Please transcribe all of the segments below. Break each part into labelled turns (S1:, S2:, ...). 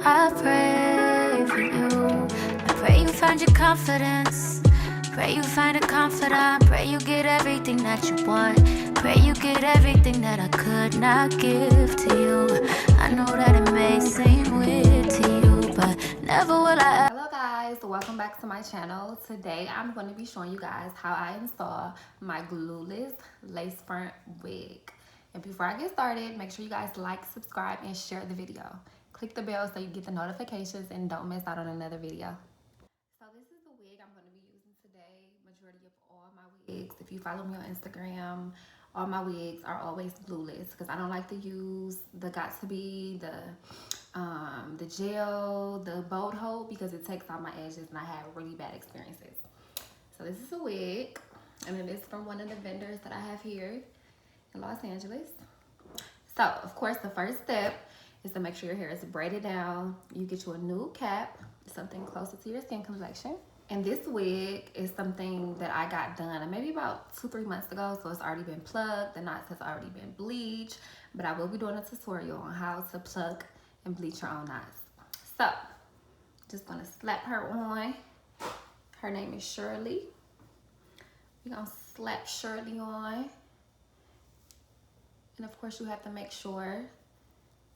S1: I pray for you. I pray you find your confidence. Pray you find a confidant. Pray you get everything that you want. Pray you get everything that I could not give to you. I know that it may seem weird to you, but never will I.
S2: Hello guys, welcome back to my channel. Today I'm going to be showing you guys how I install my glueless lace front wig. And before I get started, make sure you guys like, subscribe, and share the video. Click the bell so you get the notifications and don't miss out on another video. So this is the wig I'm going to be using today. Majority of all my wigs, if you follow me on Instagram, all my wigs are always glueless because I don't like to use the GOT2B, the gel, the bold hold because it takes out my edges and I have really bad experiences. So this is a wig and it is from one of the vendors that I have here in Los Angeles. So of course the first step is to make sure your hair is braided down. You get you a new cap, something closer to your skin complexion. And this wig is something that I got done maybe about 2-3 months ago, so it's already been plugged. The knots has already been bleached, but I will be doing a tutorial on how to plug and bleach your own knots. So, just gonna slap her on. Her name is Shirley. We're gonna slap Shirley on. And of course you have to make sure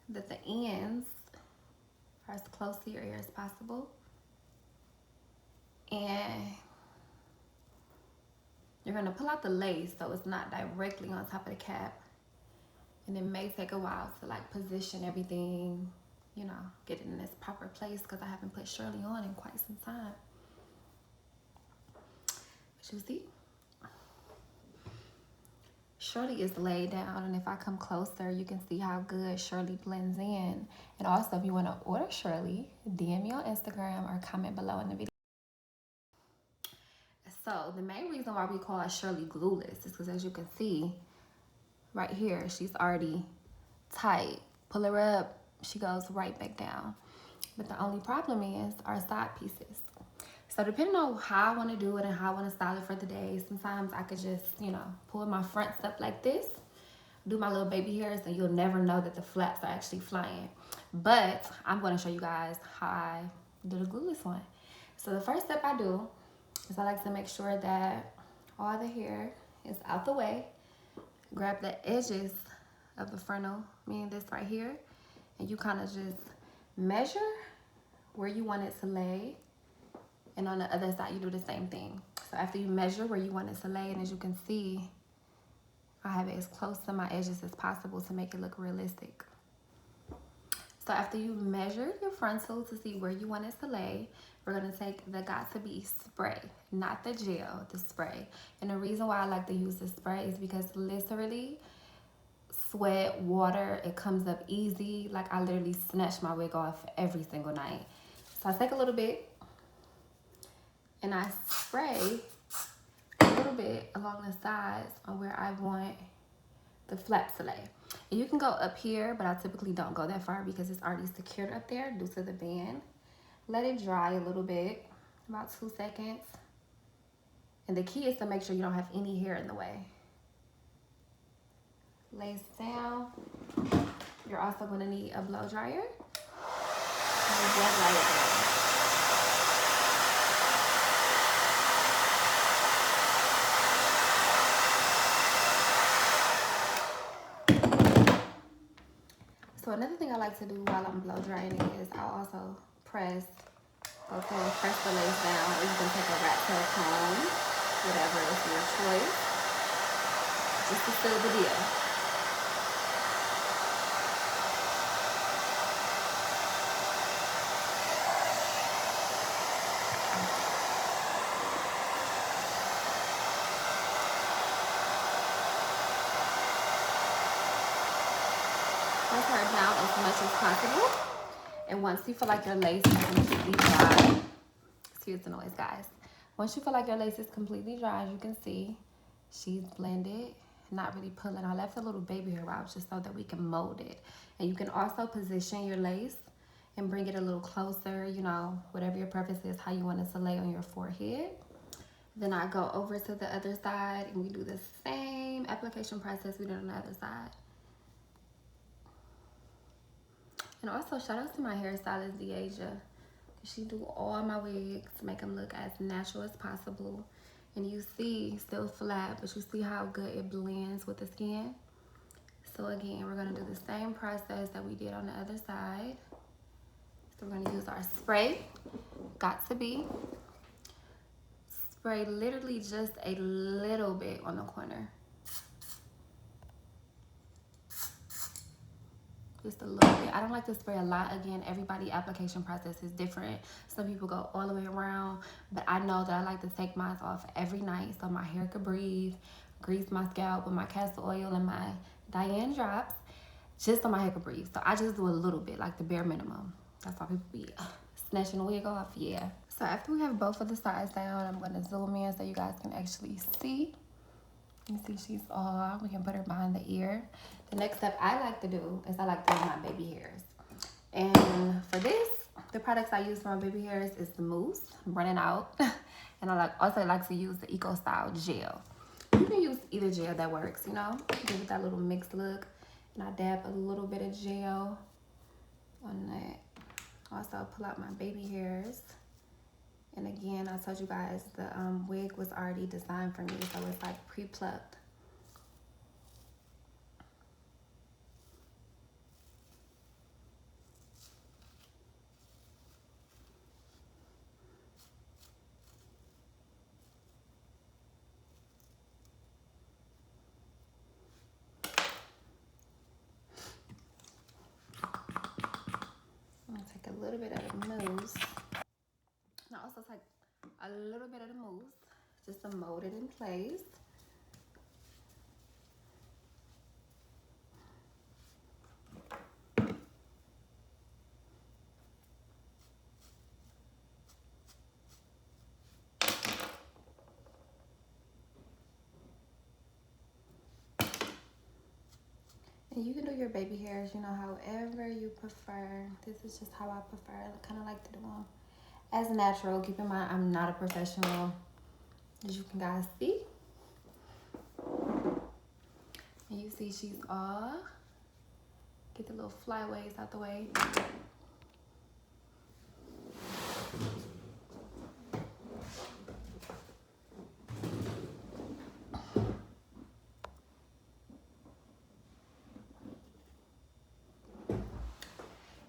S2: that the ends are as close to your ear as possible. And you're gonna pull out the lace so it's not directly on top of the cap. And it may take a while to like position everything, you know, get it in its proper place because I haven't put Shirley on in quite some time. But you see, Shirley is laid down, and if I come closer, you can see how good Shirley blends in. And also, if you want to order Shirley, DM me on Instagram or comment below in the video. So the main reason why we call Shirley glueless is because, as you can see right here, she's already tight. Pull her up, she goes right back down. But the only problem is our side pieces. So depending on how I want to do it and how I want to style it for the day, sometimes I could just, you know, pull my fronts up like this, do my little baby hairs, and you'll never know that the flaps are actually flying. But I'm going to show you guys how I do the glueless one. So the first step I do is I like to make sure that all the hair is out the way. Grab the edges of the frontal, meaning this right here, and you kind of just measure where you want it to lay. And on the other side, you do the same thing. So after you measure where you want it to lay, and as you can see, I have it as close to my edges as possible to make it look realistic. So after you measure your frontal to see where you want it to lay, we're gonna take the GOT2B spray, not the gel, the spray. And the reason why I like to use the spray is because literally, sweat, water, it comes up easy. Like I literally snatch my wig off every single night. So I take a little bit and I spray a little bit along the sides on where I want the flap to lay. And you can go up here, but I typically don't go that far because it's already secured up there due to the band. Let it dry a little bit, about 2 seconds. And the key is to make sure you don't have any hair in the way. Lace down. You're also going to need a blow dryer. And blow dry it down. So another thing I like to do while I'm blow drying it is I'll also press, go through and press the lace down, or you can take a rat tail comb, whatever is your choice, just to seal the deal. Press her down as much as possible. And once you feel like your lace is completely dry, excuse the noise, guys. Once you feel like your lace is completely dry, as you can see, she's blended, not really pulling. I left a little baby hair out just so that we can mold it. And you can also position your lace and bring it a little closer, you know, whatever your preference is, how you want it to lay on your forehead. Then I go over to the other side and we do the same application process we did on the other side. And also shout out to my hairstylist, Deasia. She do all my wigs to make them look as natural as possible. And you see, still flat, but you see how good it blends with the skin. So again, we're gonna do the same process that we did on the other side. So we're gonna use our spray, GOT2B. Spray literally just a little bit on the corner. Just a little bit. I don't like to spray a lot. Again, everybody application process is different. Some people go all the way around, but I know that I like to take mine off every night so my hair could breathe, grease my scalp with my castor oil and my Diane drops, just so my hair could breathe. So I just do a little bit, like the bare minimum. That's why people be snatching the wig off. Yeah. So after we have both of the sides down, I'm gonna zoom in so you guys can actually see. You see she's all, we can put her behind the ear. The next step I like to do is I like to do my baby hairs. And for this, the products I use for my baby hairs is the mousse. I'm running out. And I also like to use the Eco Style gel. You can use either gel that works, you know, give it that little mixed look. And I dab a little bit of gel on that. Also pull out my baby hairs. And again, I told you guys the wig was already designed for me, so it's like pre-plucked. I'm gonna take a little bit of the mousse. And I also take a little bit of the mousse just to mold it in place. And you can do your baby hairs, you know, however you prefer. This is just how I prefer. I kind of like to do them as natural. Keep in mind, I'm not a professional, as you can guys see. And you see she's all, get the little flyaways out the way.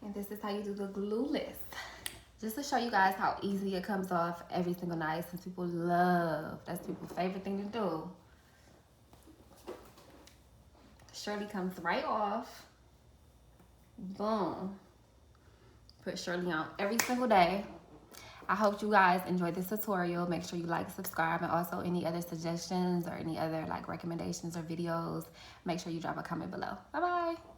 S2: And this is how you do the glueless. Just to show you guys how easy it comes off every single night, since people love, that's people's favorite thing to do. Shirley comes right off. Boom. Put Shirley on every single day. I hope you guys enjoyed this tutorial. Make sure you like, subscribe, and also any other suggestions or any other like recommendations or videos, make sure you drop a comment below. Bye-bye.